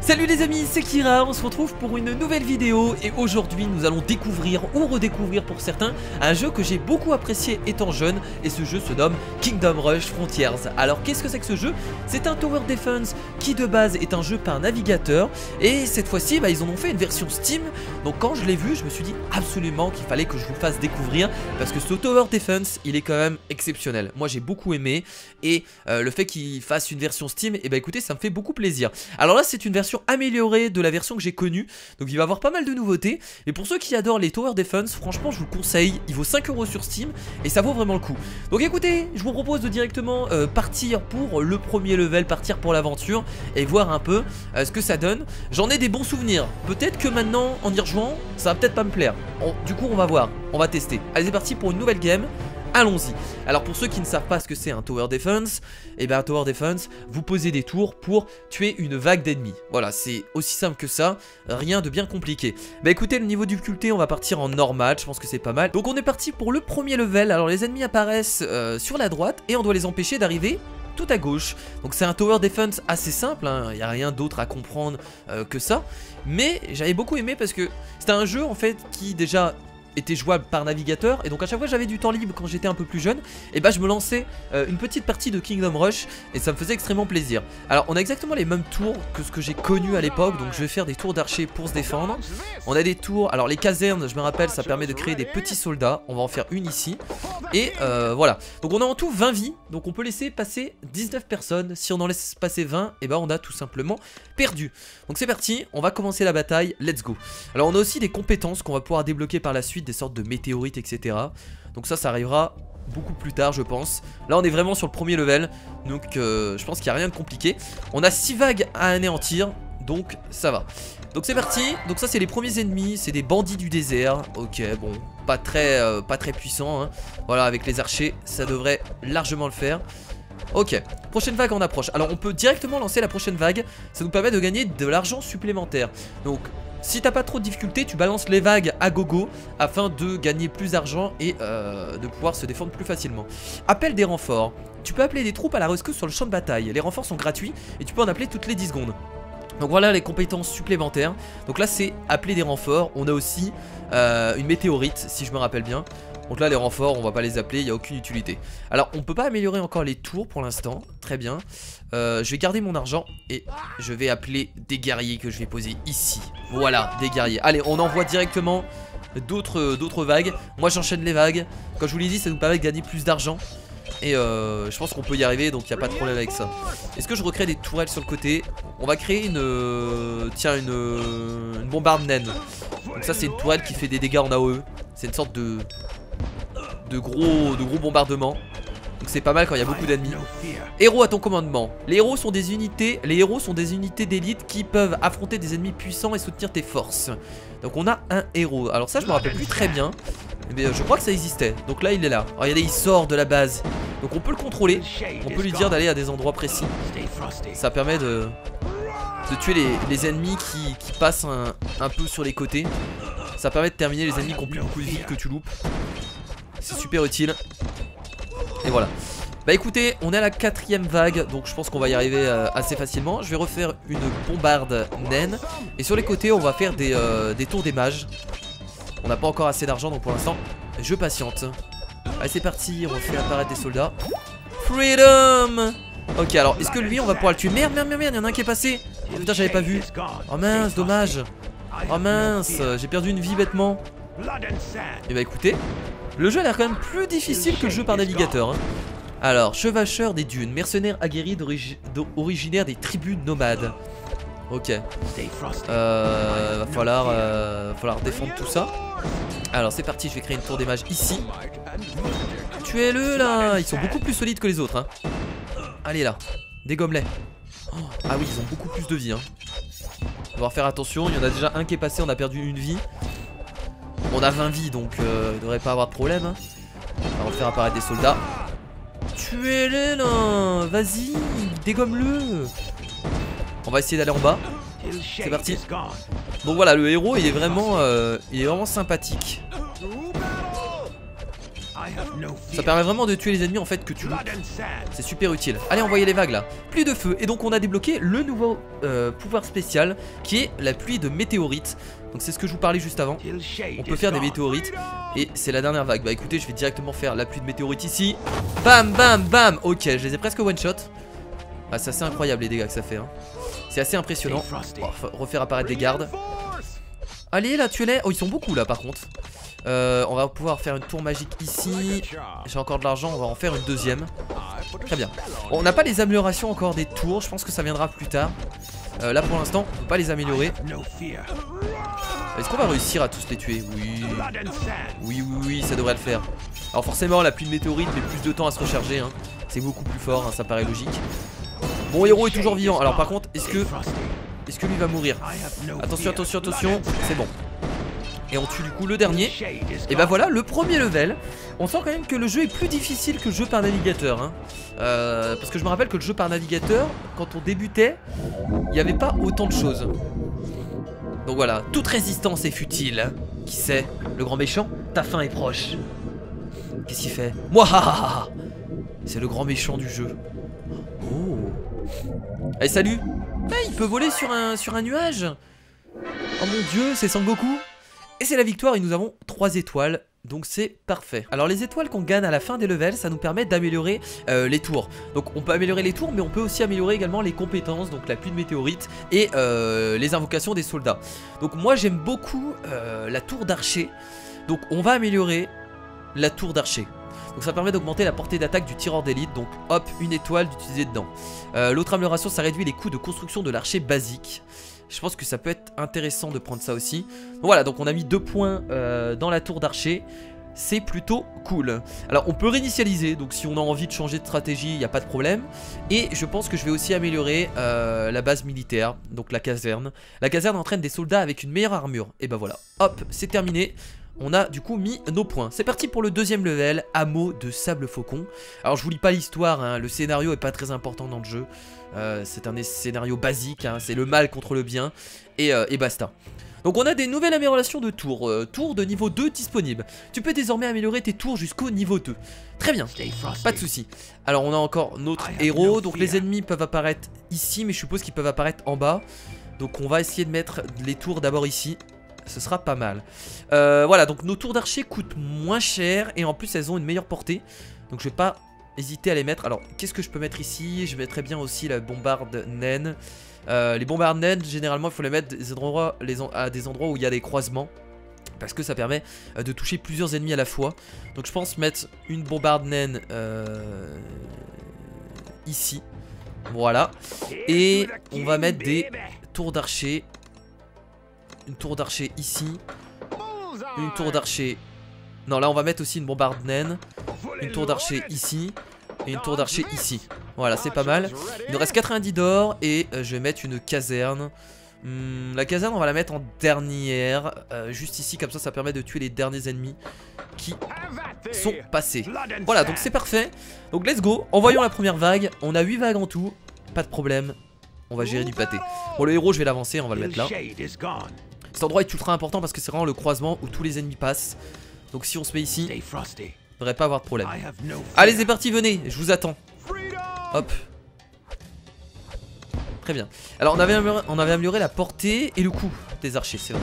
Salut les amis, c'est Kira, on se retrouve pour une nouvelle vidéo et aujourd'hui nous allons découvrir ou redécouvrir pour certains un jeu que j'ai beaucoup apprécié étant jeune et ce jeu se nomme Kingdom Rush Frontiers. Alors qu'est-ce que c'est que ce jeu? C'est un Tower Defense qui de base est un jeu par navigateur et cette fois-ci ils en ont fait une version Steam. Donc quand je l'ai vu je me suis dit absolument qu'il fallait que je vous fasse découvrir parce que ce Tower Defense il est quand même exceptionnel. Moi j'ai beaucoup aimé et le fait qu'il fasse une version Steam, et écoutez ça me fait beaucoup plaisir. Alors là c'est une version améliorée de la version que j'ai connue, donc il va y avoir pas mal de nouveautés et pour ceux qui adorent les Tower Defense franchement je vous le conseille, il vaut 5 € sur Steam et ça vaut vraiment le coup. Donc écoutez, je vous propose de directement partir pour le premier level, partir pour l'aventure et voir un peu ce que ça donne. J'en ai des bons souvenirs, peut-être que maintenant en y rejoignant ça va peut-être pas me plaire. Du coup on va voir, on va tester. Allez c'est parti pour une nouvelle game. Allons-y. Alors pour ceux qui ne savent pas ce que c'est un Tower Defense, un Tower Defense, vous posez des tours pour tuer une vague d'ennemis. Voilà, c'est aussi simple que ça, rien de bien compliqué. Écoutez, le niveau de difficulté, on va partir en normal, je pense que c'est pas mal. Donc on est parti pour le premier level. Alors les ennemis apparaissent sur la droite et on doit les empêcher d'arriver tout à gauche. Donc c'est un Tower Defense assez simple, il n'y a rien d'autre à comprendre que ça. Mais j'avais beaucoup aimé parce que c'était un jeu en fait qui déjà était jouable par navigateur et donc à chaque fois j'avais du temps libre quand j'étais un peu plus jeune et je me lançais une petite partie de Kingdom Rush et ça me faisait extrêmement plaisir. Alors on a exactement les mêmes tours que ce que j'ai connu à l'époque, donc je vais faire des tours d'archer pour se défendre. On a des tours, alors les casernes je me rappelle ça permet de créer des petits soldats, on va en faire une ici et voilà. Donc on a en tout 20 vies, donc on peut laisser passer 19 personnes, si on en laisse passer 20 on a tout simplement perdu. Donc c'est parti, on va commencer la bataille, let's go. Alors on a aussi des compétences qu'on va pouvoir débloquer par la suite, des sortes de météorites etc. Donc ça arrivera beaucoup plus tard je pense. Là on est vraiment sur le premier level, donc je pense qu'il n'y a rien de compliqué. On a 6 vagues à anéantir, donc ça va. Donc c'est parti, donc ça c'est les premiers ennemis, c'est des bandits du désert. Ok bon, pas très puissant Voilà, avec les archers ça devrait largement le faire. Ok, prochaine vague en approche. Alors on peut directement lancer la prochaine vague, ça nous permet de gagner de l'argent supplémentaire. Donc si t'as pas trop de difficultés, tu balances les vagues à gogo afin de gagner plus d'argent et de pouvoir se défendre plus facilement. Appel des renforts. Tu peux appeler des troupes à la rescousse sur le champ de bataille. Les renforts sont gratuits et tu peux en appeler toutes les 10 secondes. Donc voilà les compétences supplémentaires. Donc là c'est appeler des renforts. On a aussi une météorite si je me rappelle bien. Donc là les renforts on va pas les appeler, il n'y a aucune utilité. Alors on peut pas améliorer encore les tours pour l'instant. Très bien. Je vais garder mon argent et je vais appeler des guerriers que je vais poser ici. Voilà, des guerriers. Allez, on envoie directement d'autres vagues. Moi j'enchaîne les vagues. Comme je vous l'ai dit, ça nous permet de gagner plus d'argent. Et je pense qu'on peut y arriver, donc il n'y a pas de problème avec ça. Est-ce que je recrée des tourelles sur le côté? On va créer une bombarde naine. Donc ça c'est une tourelle qui fait des dégâts en AOE. C'est une sorte de gros bombardements. Donc c'est pas mal quand il y a beaucoup d'ennemis. Héros à ton commandement. Les héros sont des unités d'élite qui peuvent affronter des ennemis puissants et soutenir tes forces. Donc on a un héros. Alors ça je me rappelle plus très bien, mais je crois que ça existait. Donc là il est là. Regardez, il sort de la base. Donc on peut le contrôler. On peut lui dire d'aller à des endroits précis. Ça permet de tuer les ennemis qui passent un peu sur les côtés. Ça permet de terminer les ennemis qui ont plus beaucoup de vie que tu loupes. C'est super utile. Et voilà. Écoutez, on est à la 4ème vague, donc je pense qu'on va y arriver assez facilement. Je vais refaire une bombarde naine. Et sur les côtés on va faire des tours des mages. On n'a pas encore assez d'argent, donc pour l'instant je patiente. Allez c'est parti, on fait apparaître des soldats. Freedom. Ok, alors est-ce que lui on va pouvoir le tuer? Merde, il y en a un qui est passé. Oh, putain, j'avais pas vu. Oh mince, dommage. Oh mince, j'ai perdu une vie bêtement. Et écoutez, le jeu a l'air quand même plus difficile que le jeu par navigateur Alors, chevacheur des dunes, mercenaire aguerri originaire des tribus nomades. Ok. Va falloir défendre tout ça. Alors c'est parti, je vais créer une tour des mages ici. Tuez-le là. Ils sont beaucoup plus solides que les autres Allez là, dégomme-les. Ah oui, ils ont beaucoup plus de vie On va faire attention, il y en a déjà un qui est passé, on a perdu une vie. On a 20 vies donc il devrait pas avoir de problème On va faire apparaître des soldats. Tuez-les là. Vas-y, dégomme-le. On va essayer d'aller en bas. C'est parti. Donc voilà, le héros il est vraiment sympathique. Ça permet vraiment de tuer les ennemis en fait que tu loupes. C'est super utile. Allez, envoyez les vagues là. Pluie de feu. Et donc on a débloqué le nouveau pouvoir spécial qui est la pluie de météorites. Donc c'est ce que je vous parlais juste avant. On peut faire des météorites. Et c'est la dernière vague. Bah écoutez, je vais directement faire la pluie de météorites ici. Bam, bam, bam. Ok, je les ai presque one shot. Ah, c'est assez incroyable les dégâts que ça fait hein. C'est assez impressionnant. Refaire apparaître des gardes. Allez là, tuez-les. Oh, ils sont beaucoup là par contre. On va pouvoir faire une tour magique ici. J'ai encore de l'argent, on va en faire une deuxième. Très bien. Bon, on n'a pas les améliorations encore des tours. Je pense que ça viendra plus tard. Là pour l'instant, on peut pas les améliorer. Est-ce qu'on va réussir à tous les tuer? Oui. Oui, oui, oui, ça devrait le faire. Alors forcément, la pluie de météorites met plus de temps à se recharger hein. C'est beaucoup plus fort, hein, ça paraît logique. Mon héros est toujours vivant. Alors par contre, est-ce que lui va mourir? Attention, attention, attention. C'est bon. Et on tue du coup le dernier. Et bah voilà, le premier level. On sent quand même que le jeu est plus difficile que le jeu par navigateur hein. Parce que je me rappelle que le jeu par navigateur, quand on débutait, il n'y avait pas autant de choses. Donc voilà, toute résistance est futile. Qui sait? Le grand méchant, ta fin est proche. Qu'est-ce qu'il fait? Mouah! C'est le grand méchant du jeu. Oh. Allez, salut. Il peut voler sur un nuage. Oh mon dieu, c'est Sangoku. Et c'est la victoire et nous avons 3 étoiles. Donc c'est parfait. Alors les étoiles qu'on gagne à la fin des levels, ça nous permet d'améliorer les tours. Donc on peut améliorer les tours, mais on peut aussi améliorer également les compétences. Donc la pluie de météorites et les invocations des soldats. Donc moi j'aime beaucoup la tour d'archer. Donc on va améliorer la tour d'archer. Donc ça permet d'augmenter la portée d'attaque du tireur d'élite. Donc hop, une étoile d'utiliser dedans. L'autre amélioration, ça réduit les coûts de construction de l'archer basique. Je pense que ça peut être intéressant de prendre ça aussi. Donc voilà, donc on a mis 2 points dans la tour d'archer. C'est plutôt cool. Alors on peut réinitialiser, donc si on a envie de changer de stratégie, il n'y a pas de problème. Et je pense que je vais aussi améliorer la base militaire, donc la caserne. La caserne entraîne des soldats avec une meilleure armure. Et ben voilà, hop, c'est terminé. On a du coup mis nos points. C'est parti pour le deuxième level, hameau de sable faucon. Alors je vous lis pas l'histoire, hein, le scénario est pas très important dans le jeu. C'est un scénario basique, hein, c'est le mal contre le bien. Et basta. Donc on a des nouvelles améliorations de tours. Tours de niveau 2 disponibles. Tu peux désormais améliorer tes tours jusqu'au niveau 2. Très bien, pas de souci. Alors on a encore notre héros. Donc les ennemis peuvent apparaître ici, mais je suppose qu'ils peuvent apparaître en bas. Donc on va essayer de mettre les tours d'abord ici. Ce sera pas mal. Voilà, donc nos tours d'archer coûtent moins cher. Et en plus elles ont une meilleure portée. Donc je vais pas hésiter à les mettre. Alors qu'est-ce que je peux mettre ici? Je mettrais bien aussi la bombarde naine. Les bombardes naines, généralement il faut les mettre à des endroits où il y a des croisements. Parce que ça permet de toucher plusieurs ennemis à la fois. Donc je pense mettre une bombarde naine ici. Voilà. Et on va mettre des tours d'archer. Une tour d'archer ici. Une tour d'archer. Non, là on va mettre aussi une bombarde naine. Une tour d'archer ici. Et une tour d'archer ici. Voilà, c'est pas mal. Il nous reste 90 d'or. Et je vais mettre une caserne. La caserne on va la mettre en dernière. Juste ici, comme ça permet de tuer les derniers ennemis qui sont passés. Voilà, donc c'est parfait. Donc let's go, envoyons la première vague. On a 8 vagues en tout, pas de problème. On va gérer du pâté. Bon, le héros je vais l'avancer, on va le mettre là. Cet endroit est ultra important parce que c'est vraiment le croisement où tous les ennemis passent. Donc si on se met ici, il ne devrait pas avoir de problème. Allez, c'est parti, venez, je vous attends. Hop. Très bien. Alors on avait amélioré la portée et le coup des archers, c'est vrai.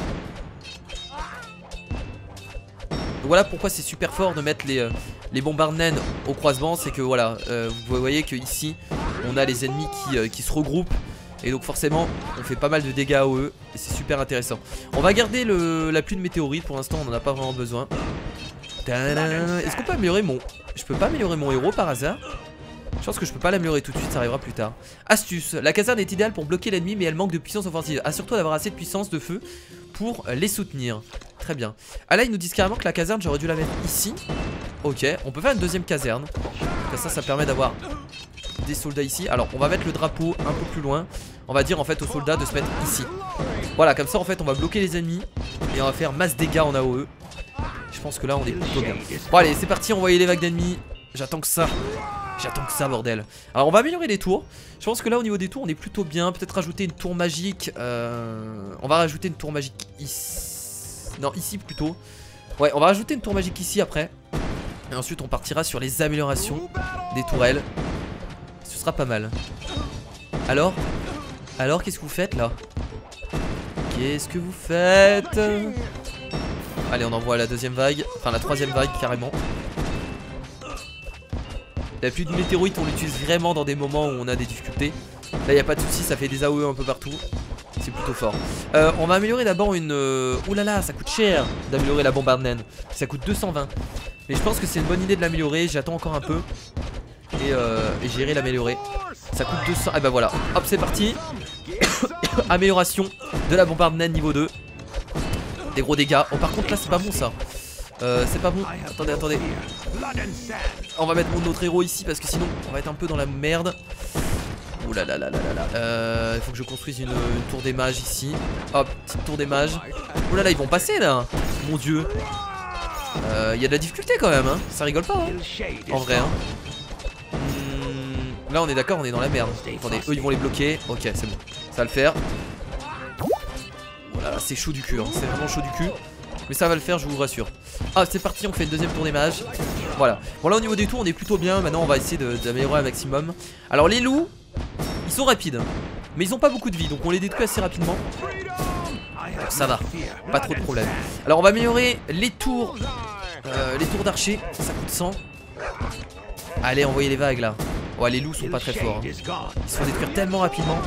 Donc voilà pourquoi c'est super fort de mettre les bombardes naines au croisement. C'est que voilà, vous voyez que ici on a les ennemis qui se regroupent. Et donc forcément on fait pas mal de dégâts à eux. Et c'est super intéressant. On va garder la pluie de météorites. Pour l'instant on en a pas vraiment besoin. Est-ce qu'on peut améliorer mon... Je peux pas améliorer mon héros par hasard? Je pense que je peux pas l'améliorer tout de suite, ça arrivera plus tard. Astuce, la caserne est idéale pour bloquer l'ennemi, mais elle manque de puissance offensive. Assure-toi d'avoir assez de puissance de feu pour les soutenir. Très bien. Ah là ils nous disent carrément que la caserne j'aurais dû la mettre ici. Ok, on peut faire une deuxième caserne. Comme ça permet d'avoir des soldats ici. Alors on va mettre le drapeau un peu plus loin. On va dire en fait aux soldats de se mettre ici. Voilà, comme ça en fait on va bloquer les ennemis. Et on va faire masse dégâts en AOE. Je pense que là on est plutôt bien. Bon allez c'est parti, envoyez les vagues d'ennemis. J'attends que ça. J'attends que ça, bordel. Alors on va améliorer les tours. Je pense que là au niveau des tours on est plutôt bien. Peut-être rajouter une tour magique. On va rajouter une tour magique ici. Non, ici plutôt. Ouais, on va rajouter une tour magique ici après. Et ensuite on partira sur les améliorations des tourelles. Ce sera pas mal. Alors qu'est-ce que vous faites là? Qu'est-ce que vous faites? Allez, on envoie la deuxième vague. Enfin la troisième vague carrément. La pluie de météorites on l'utilise vraiment dans des moments où on a des difficultés. Là y a pas de souci, ça fait des AOE un peu partout. C'est plutôt fort. On va améliorer d'abord une... Ouh là là, ça coûte cher d'améliorer la bombarde naine. Ça coûte 220. Mais je pense que c'est une bonne idée de l'améliorer. J'attends encore un peu. Et j'irai l'améliorer. Ça coûte 200. Et bah voilà. Hop, c'est parti. Amélioration de la bombarde naine niveau 2. Des gros dégâts. Oh, par contre, là, c'est pas bon ça. C'est pas bon. Attendez. On va mettre notre héros ici parce que sinon, on va être un peu dans la merde. Ouh là là là là là. Il faut que je construise une tour des mages ici. Hop, petite tour des mages. Ouh là là, ils vont passer là. Mon dieu. Il y a de la difficulté quand même, hein. Ça rigole pas, hein. En vrai, hein. Là, on est d'accord, on est dans la merde. Attendez, eux ils vont les bloquer. Ok, c'est bon. Ça va le faire. Voilà, c'est chaud du cul, hein. C'est vraiment chaud du cul. Mais ça va le faire, je vous rassure. Ah, c'est parti, on fait une deuxième tour des mages. Voilà. Bon, là, au niveau des tours, on est plutôt bien. Maintenant, on va essayer d'améliorer un maximum. Alors, les loups, ils sont rapides. Mais ils ont pas beaucoup de vie, donc on les détruit assez rapidement. Donc, ça va. Pas trop de problème. Alors, on va améliorer les tours d'archer. Ça coûte 100. Allez, envoyez les vagues là. Ouais, les loups sont pas très forts, hein. Ils se font détruire tellement rapidement.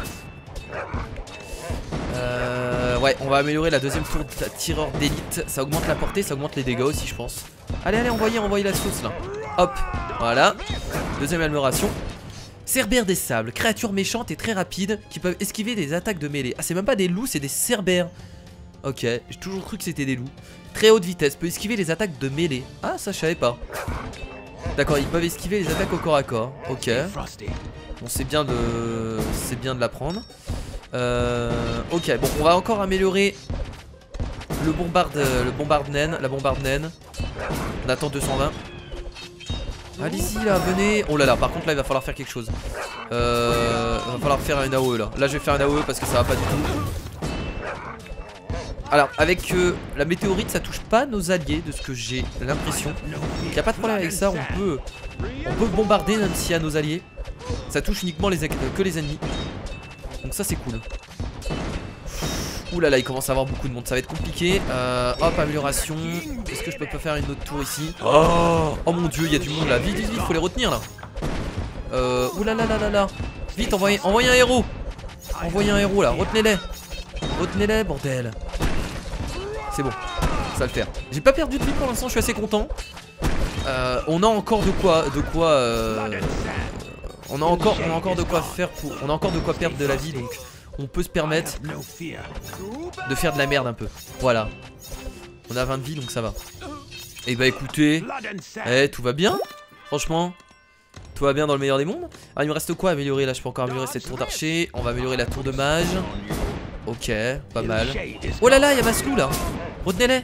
Ouais, on va améliorer la deuxième tour de tireur d'élite. Ça augmente la portée, ça augmente les dégâts aussi, je pense. Allez, envoyez la sauce là. Hop, voilà. Deuxième amélioration. Cerbère des sables, créatures méchantes et très rapides qui peuvent esquiver des attaques de mêlée. Ah, c'est même pas des loups, c'est des cerbères. Ok, j'ai toujours cru que c'était des loups. Très haute vitesse, peut esquiver les attaques de mêlée. Ah, ça je savais pas. D'accord, ils peuvent esquiver les attaques au corps à corps. Ok. Bon, c'est bien de l'apprendre. Ok, bon, on va encore améliorer la bombarde naine. On attend 220. Allez-y là, venez. Oh là là, par contre là il va falloir faire quelque chose. Il va falloir faire une AOE là. Là je vais faire une AOE parce que ça va pas du tout. Alors avec la météorite ça touche pas nos alliés de ce que j'ai l'impression. Il n'y a pas de problème avec ça, on peut bombarder même s'il y a nos alliés. Ça touche uniquement que les ennemis. Donc ça c'est cool. Ouh là là, il commence à avoir beaucoup de monde, ça va être compliqué. Hop, amélioration. Est-ce que je peux pas faire une autre tour ici? Oh mon dieu, il y a du monde là. Vite, faut les retenir là. Ouh là là là là là. Vite, envoyez un héros. Envoyez un héros là, retenez-les, bordel. C'est bon, ça va le faire. J'ai pas perdu de vie pour l'instant, je suis assez content. On a encore de quoi on a encore de quoi faire pour. On a encore de quoi perdre de la vie, donc on peut se permettre de faire de la merde un peu. Voilà. On a 20 de vie, donc ça va. Et bah écoutez, tout va bien. Franchement, tout va bien dans le meilleur des mondes. Alors il me reste quoi à améliorer là? Je peux encore améliorer cette tour d'archer. On va améliorer la tour de mage. Ok, pas mal. Oh là là, il y a Masclou là. Retenez-les.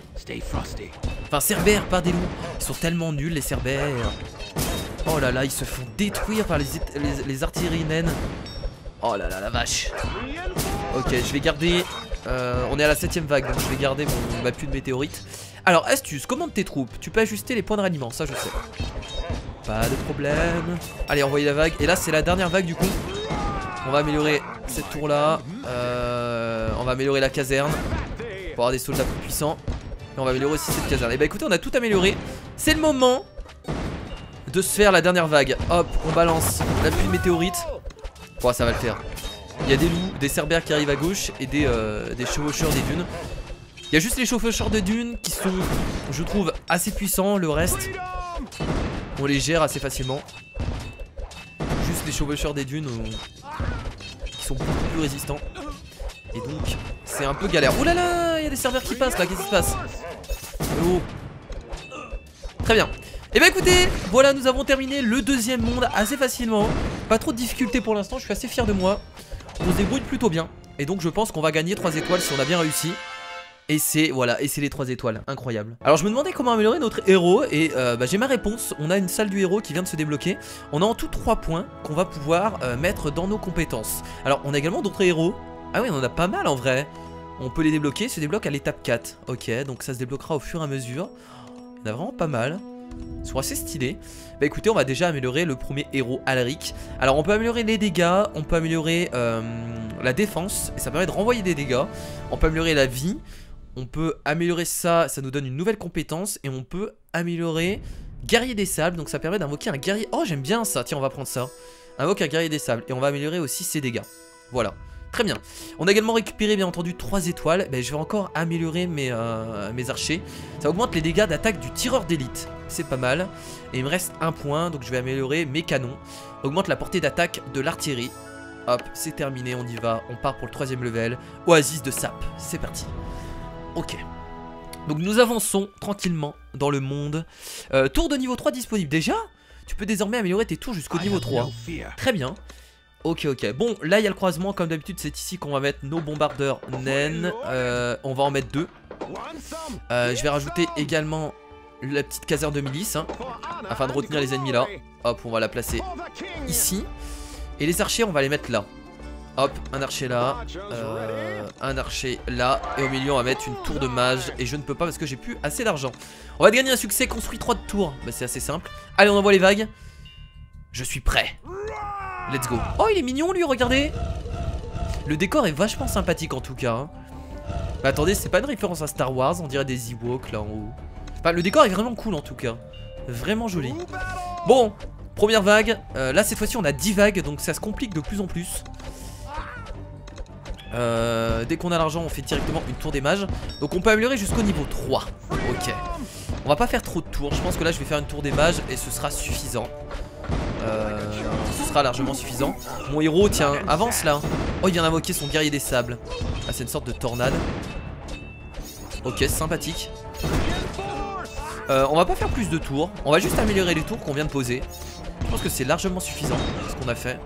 Enfin, cerbères, pas des loups. Ils sont tellement nuls les cerbères. Oh là là, ils se font détruire par les artilleries naines. Oh là là, la vache. Ok, je vais garder... on est à la 7ème vague, donc je vais garder ma pluie de météorites. Alors, astuce, commande tes troupes. Tu peux ajuster les points de ralliement, ça je sais. Pas de problème. Allez, envoyez la vague. Et là, c'est la dernière vague du coup. On va améliorer cette tour là. On va améliorer la caserne pour avoir des soldats plus puissants. Et on va améliorer aussi cette caserne. Et bah écoutez, on a tout amélioré. C'est le moment de se faire la dernière vague. Hop, on balance la pluie de météorites. Bon, ça va le faire. Il y a des loups, des cerbères qui arrivent à gauche et des chevaucheurs des dunes. Il y a juste les chevaucheurs de dunes qui sont, je trouve, assez puissants. Le reste, on les gère assez facilement. Juste les chevaucheurs des dunes qui sont beaucoup plus résistants. Et donc, c'est un peu galère. Oh là là, il y a des cerbères qui passent là, qu'est-ce qui se passe? Oh. Très bien. Et bah écoutez, voilà, nous avons terminé le deuxième monde assez facilement. Pas trop de difficultés pour l'instant, je suis assez fier de moi. On se débrouille plutôt bien. Et donc je pense qu'on va gagner 3 étoiles si on a bien réussi. Et c'est, voilà, et c'est les 3 étoiles, incroyable. Alors je me demandais comment améliorer notre héros. Et j'ai ma réponse, on a une salle du héros qui vient de se débloquer. On a en tout 3 points qu'on va pouvoir mettre dans nos compétences. Alors on a également d'autres héros. Ah oui, on en a pas mal en vrai. On peut les débloquer, se débloque à l'étape 4. Ok, donc ça se débloquera au fur et à mesure. Il y en a vraiment pas mal. Ils sont assez stylés. Bah écoutez, on va déjà améliorer le premier héros, Alric. Alors on peut améliorer les dégâts, on peut améliorer la défense, et ça permet de renvoyer des dégâts. On peut améliorer la vie, on peut améliorer ça, ça nous donne une nouvelle compétence. Et on peut améliorer guerrier des sables, donc ça permet d'invoquer un guerrier. Oh j'aime bien ça, tiens on va prendre ça. Invoque un guerrier des sables, et on va améliorer aussi ses dégâts. Voilà. Très bien. On a également récupéré bien entendu 3 étoiles. Je vais encore améliorer mes archers. Ça augmente les dégâts d'attaque du tireur d'élite. C'est pas mal. Et il me reste 1 point. Donc je vais améliorer mes canons. Augmente la portée d'attaque de l'artillerie. Hop, c'est terminé. On y va. On part pour le 3ème level. Oasis de sap. C'est parti. Ok. Donc nous avançons tranquillement dans le monde. Tour de niveau 3 disponible. Déjà, tu peux désormais améliorer tes tours jusqu'au niveau 3. Très bien. Ok, bon, là il y a le croisement, comme d'habitude c'est ici qu'on va mettre nos bombardeurs naines. On va en mettre 2. Je vais rajouter également la petite caserne de milice, hein, afin de retenir les ennemis là. Hop, on va la placer ici. Et les archers on va les mettre là. Hop, un archer là, un archer là. Et au milieu on va mettre une tour de mage. Et je ne peux pas parce que j'ai plus assez d'argent. On va gagner un succès, construit 3 tours. Bah c'est assez simple. Allez, on envoie les vagues. Je suis prêt. Let's go. Oh il est mignon lui, regardez. Le décor est vachement sympathique en tout cas, hein. Bah attendez, c'est pas une référence à Star Wars, on dirait des Ewoks là en haut. Enfin le décor est vraiment cool en tout cas. Vraiment joli. Bon, première vague. Là cette fois-ci on a 10 vagues, donc ça se complique de plus en plus. Dès qu'on a l'argent on fait directement une tour des mages. Donc on peut améliorer jusqu'au niveau 3. Ok. On va pas faire trop de tours, je pense que là je vais faire une tour des mages et ce sera suffisant. Ce sera largement suffisant. Mon héros, tiens, avance là. Oh, il vient d'invoquer son guerrier des sables. Ah, c'est une sorte de tornade. Ok, sympathique. On va pas faire plus de tours. On va juste améliorer les tours qu'on vient de poser. Je pense que c'est largement suffisant ce qu'on a fait.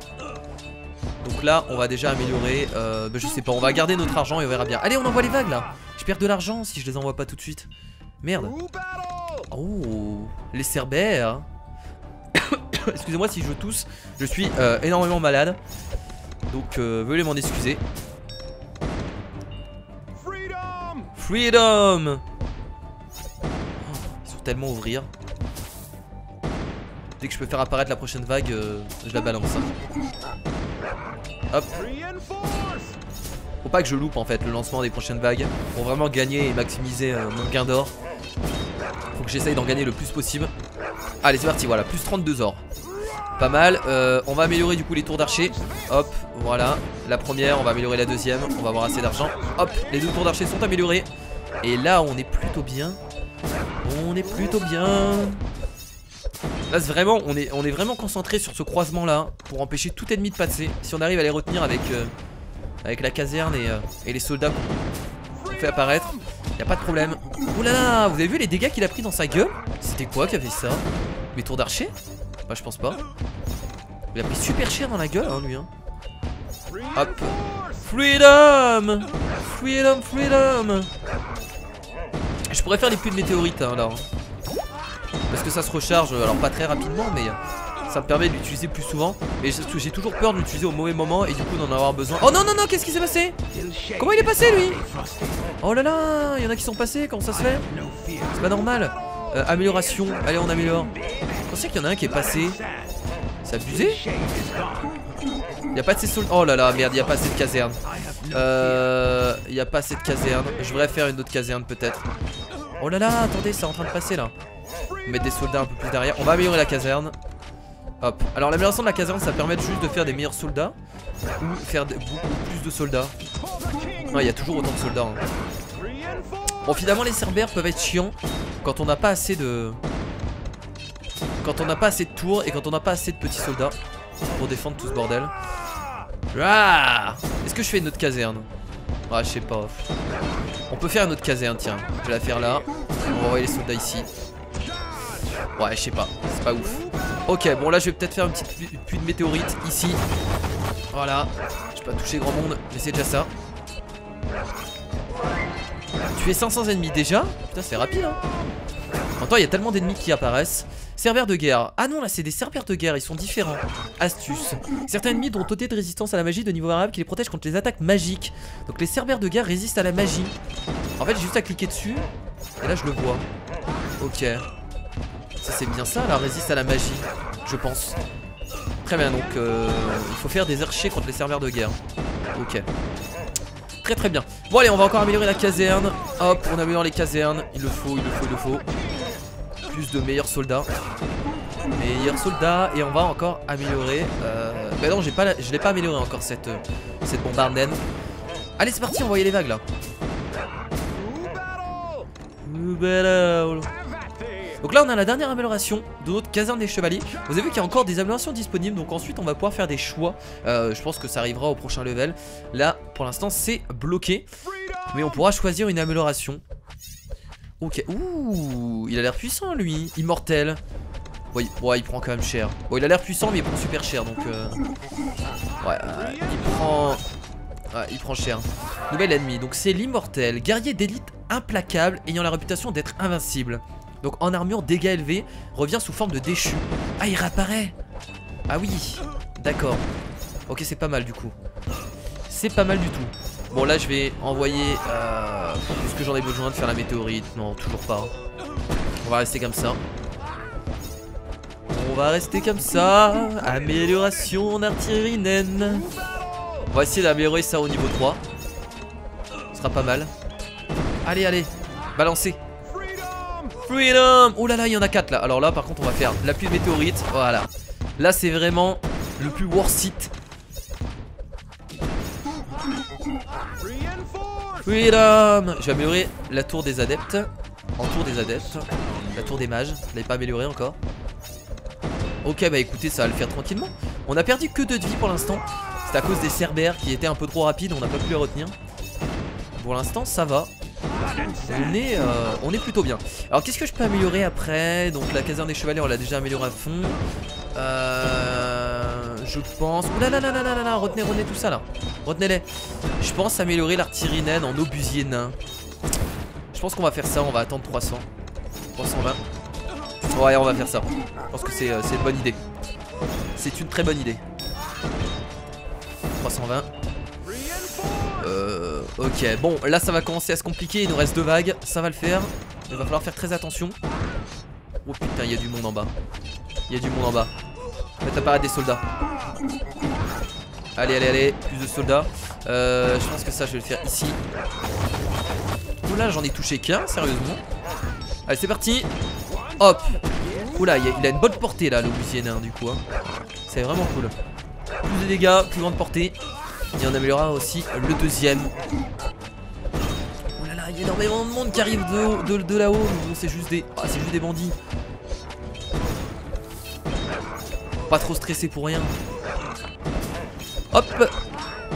Donc là, on va déjà améliorer. Je sais pas, on va garder notre argent et on verra bien. Allez, on envoie les vagues là. Je perds de l'argent si je les envoie pas tout de suite. Merde. Oh, les cerbères. Excusez-moi si je tousse, je suis énormément malade. Donc veuillez m'en excuser. Freedom. Oh, ils sont tellement ouvrir. Dès que je peux faire apparaître la prochaine vague, je la balance. Hop. Faut pas que je loupe en fait le lancement des prochaines vagues. Pour vraiment gagner et maximiser mon gain d'or. Faut que j'essaye d'en gagner le plus possible. Allez c'est parti, voilà, plus 32 or. Pas mal, on va améliorer du coup les tours d'archer. Hop, voilà, la première, on va améliorer la deuxième. On va avoir assez d'argent. Hop, les 2 tours d'archer sont améliorés. Et là on est plutôt bien. On est plutôt bien. Là c'est vraiment, on est vraiment concentré sur ce croisement là. Pour empêcher tout ennemi de passer. Si on arrive à les retenir avec la caserne et les soldats qu'on fait apparaître, y a pas de problème. Ouh là là, vous avez vu les dégâts qu'il a pris dans sa gueule? C'était quoi qui a fait ça? Mes tours d'archer? Bah je pense pas. Il a pris super cher dans la gueule hein, lui hein. Hop. Freedom. Freedom, freedom. Je pourrais faire les pluies de météorites hein, là. Parce que ça se recharge, alors pas très rapidement mais ça me permet de l'utiliser plus souvent. Mais j'ai toujours peur de l'utiliser au mauvais moment et du coup d'en avoir besoin. Oh non non non, qu'est-ce qui s'est passé? Comment il est passé lui? Oh là là, il y en a qui sont passés, comment ça se fait? C'est pas normal. Amélioration, allez on améliore. Je pensais qu'il y en a un qui est passé. C'est abusé. Il n'y a pas assez de soldats. Oh là là, merde, il n'y a pas assez de caserne. Il n'y a pas assez de caserne. Je voudrais faire une autre caserne peut-être. Oh là là, attendez, c'est en train de passer là. On va mettre des soldats un peu plus derrière. On va améliorer la caserne. Hop. Alors l'amélioration de la caserne, ça permet juste de faire des meilleurs soldats ou faire beaucoup plus de soldats. Il y a toujours autant de soldats hein. Bon finalement les cerbères peuvent être chiants quand on n'a pas assez de... Quand on n'a pas assez de tours et quand on n'a pas assez de petits soldats pour défendre tout ce bordel. Ah, est-ce que je fais une autre caserne? Ouais je sais pas. On peut faire une autre caserne, tiens. Je vais la faire là. On va envoyer les soldats ici. Ouais je sais pas, c'est pas ouf. Ok bon là je vais peut-être faire une petite pluie de météorites ici. Voilà. Je peux pas toucher grand monde mais c'est déjà ça. Tuer 500 ennemis déjà. Putain c'est rapide hein. En même temps il y a tellement d'ennemis qui apparaissent. Cerbères de guerre. Ah non là c'est des cerbères de guerre, ils sont différents. Astuce. Certains ennemis ont ôté de résistance à la magie de niveau variable qui les protège contre les attaques magiques. Donc les cerbères de guerre résistent à la magie. En fait j'ai juste à cliquer dessus. Et là je le vois. Ok. Ça c'est bien ça, la résiste à la magie, je pense. Très bien, donc il faut faire des archers contre les serveurs de guerre. Ok. Très très bien. Bon allez, on va encore améliorer la caserne. Hop, on améliore les casernes. Il le faut, il le faut, il le faut. Plus de meilleurs soldats. Meilleurs soldats. Et on va encore améliorer bah non, je l'ai pas amélioré encore cette bombarde naine. Allez, c'est parti, envoyez les vagues là. Donc là on a la dernière amélioration de notre caserne des chevaliers. Vous avez vu qu'il y a encore des améliorations disponibles. Donc ensuite on va pouvoir faire des choix. Je pense que ça arrivera au prochain level. Là pour l'instant c'est bloqué, mais on pourra choisir une amélioration. Ok, ouh, il a l'air puissant lui. Immortel. Oui, ouais, il prend quand même cher. Bon, il a l'air puissant mais il prend super cher. Donc ouais, il prend cher. Nouvel ennemi, donc c'est l'immortel. Guerrier d'élite implacable ayant la réputation d'être invincible. Donc en armure, dégâts élevés, revient sous forme de déchu. Ah, il réapparaît. Ah oui, d'accord. Ok, c'est pas mal du coup. C'est pas mal du tout. Bon là je vais envoyer est-ce que j'en ai besoin de faire la météorite? Non, toujours pas. On va rester comme ça. On va rester comme ça. Amélioration d'artillerie naine. On va essayer d'améliorer ça au niveau 3. Ce sera pas mal. Allez, allez, balancez. Freedom. Oh là là, il y en a 4 là. Alors là par contre on va faire la pluie de météorites. Voilà. Là c'est vraiment le plus worth it. Freedom. Je vais améliorer la tour des adeptes. En tour des adeptes. La tour des mages. Je l'avais pas amélioré encore. Ok, bah écoutez, ça va le faire tranquillement. On a perdu que 2 de vie pour l'instant. C'est à cause des cerbères qui étaient un peu trop rapides. On n'a pas pu les retenir. Pour l'instant ça va. On est plutôt bien. Alors qu'est-ce que je peux améliorer après? Donc la caserne des chevaliers on l'a déjà amélioré à fond. Je pense... Ouh là là là là là là, retenez tout ça là. Retenez-les. Je pense améliorer l'artillerie naine en obusier nain. Je pense qu'on va faire ça, on va attendre 300. 320. Ouais, on va faire ça. Je pense que c'est une bonne idée. C'est une très bonne idée. 320. Ok, bon, là ça va commencer à se compliquer. Il nous reste 2 vagues, ça va le faire. Il va falloir faire très attention. Oh putain, il y a du monde en bas. Il y a du monde en bas. Faites apparaître des soldats. Allez, allez, allez, plus de soldats. Je pense que ça, je vais le faire ici. Oh là, j'en ai touché qu'un, sérieusement. Allez, c'est parti. Hop. Oula, il a une bonne portée là, l'obusier nain, du coup. Hein. C'est vraiment cool. Plus de dégâts, plus grande portée. Et on améliorera aussi le deuxième. Oh là là, il y a énormément de monde qui arrive de là-haut. C'est juste des... Ah, c'est juste des bandits. Pas trop stressé pour rien. Hop.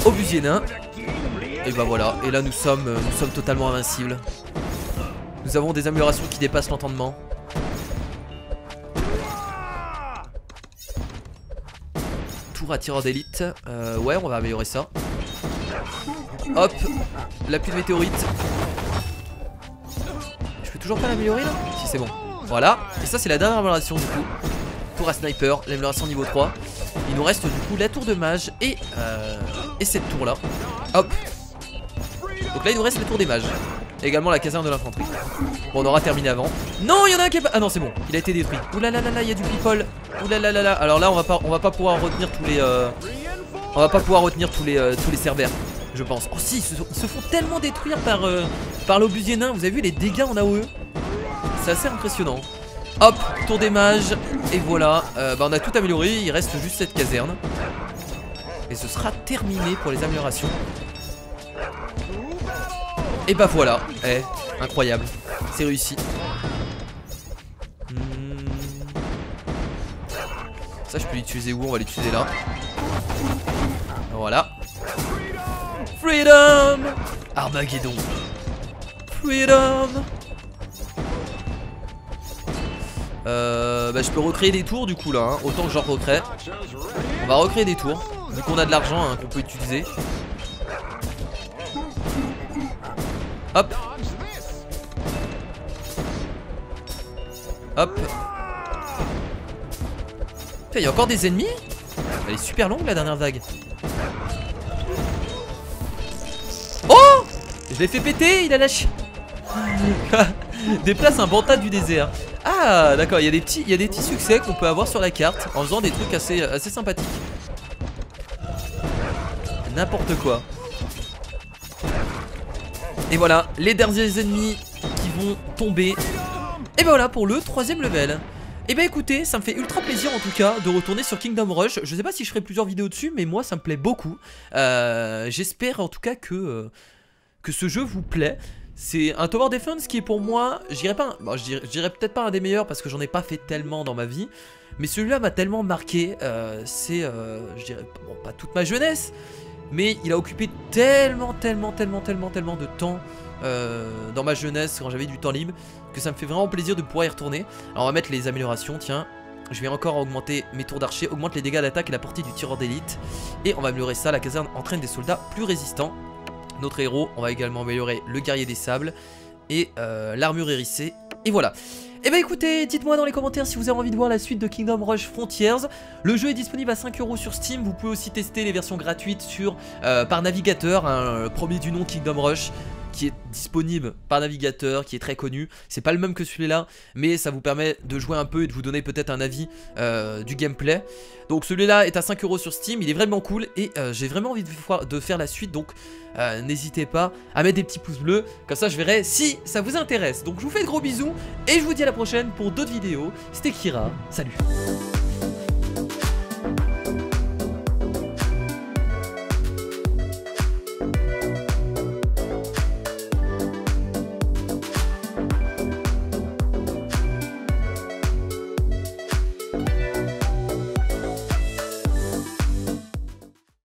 Obusier nain. Et bah voilà. Et là nous sommes totalement invincibles. Nous avons des améliorations qui dépassent l'entendement. Tour à tireur d'élite. Ouais, on va améliorer ça. Hop. La pluie de météorites. Je peux toujours pas l'améliorer là? Si, c'est bon. Voilà. Et ça c'est la dernière amélioration du coup. Tour à sniper, l'amélioration niveau 3. Il nous reste du coup la tour de mage et cette tour là. Hop. Donc là il nous reste la tour des mages. Et également la caserne de l'infanterie. Bon, on aura terminé avant. Non, il y en a un qui est pas... Ah non, c'est bon, il a été détruit. Ouh là là là là, il y a du people. Ouh là là là là. Alors là on va pas pouvoir retenir tous les on va pas pouvoir retenir tous les cerbères, je pense. Oh si, ils se font tellement détruire par l'obusier nain. Vous avez vu les dégâts en AOE? C'est assez impressionnant. Hop, tour des mages. Et voilà, bah on a tout amélioré. Il reste juste cette caserne. Et ce sera terminé pour les améliorations. Et bah voilà, incroyable. C'est réussi. Ça je peux l'utiliser où? On va l'utiliser là. Voilà. Freedom. Armageddon. Freedom. Bah je peux recréer des tours du coup là hein. Autant que j'en recrée. On va recréer des tours vu qu'on a de l'argent hein, qu'on peut utiliser. Hop. Hop. Il y a encore des ennemis. Elle est super longue la dernière vague. Oh, je l'ai fait péter. Il a lâché. Déplace un bantad du désert. Ah d'accord, il y a des petits succès qu'on peut avoir sur la carte en faisant des trucs assez sympathiques. N'importe quoi. Et voilà, les derniers ennemis qui vont tomber. Et ben voilà pour le 3ème level. Et ben écoutez, ça me fait ultra plaisir en tout cas de retourner sur Kingdom Rush. Je sais pas si je ferai plusieurs vidéos dessus, mais moi ça me plaît beaucoup. J'espère en tout cas que ce jeu vous plaît. C'est un Tower Defense qui est pour moi, je dirais peut-être pas un des meilleurs parce que j'en ai pas fait tellement dans ma vie. Mais celui-là m'a tellement marqué, je dirais, bon, pas toute ma jeunesse, mais il a occupé tellement de temps dans ma jeunesse quand j'avais du temps libre que ça me fait vraiment plaisir de pouvoir y retourner. Alors on va mettre les améliorations, tiens. Je vais encore augmenter mes tours d'archer, augmente les dégâts d'attaque et la portée du tireur d'élite. Et on va améliorer ça, la caserne entraîne des soldats plus résistants. Notre héros, on va également améliorer le guerrier des sables et l'armure hérissée. Et voilà. Et bah écoutez, dites-moi dans les commentaires si vous avez envie de voir la suite de Kingdom Rush Frontiers. Le jeu est disponible à 5 € sur Steam. Vous pouvez aussi tester les versions gratuites par navigateur, un premier du nom Kingdom Rush, qui est disponible par navigateur, qui est très connu. C'est pas le même que celui-là, mais ça vous permet de jouer un peu et de vous donner peut-être un avis du gameplay. Donc celui-là est à 5 € sur Steam, il est vraiment cool et j'ai vraiment envie de faire la suite. Donc n'hésitez pas à mettre des petits pouces bleus, comme ça je verrai si ça vous intéresse. Donc je vous fais de gros bisous et je vous dis à la prochaine pour d'autres vidéos. C'était Kira, salut.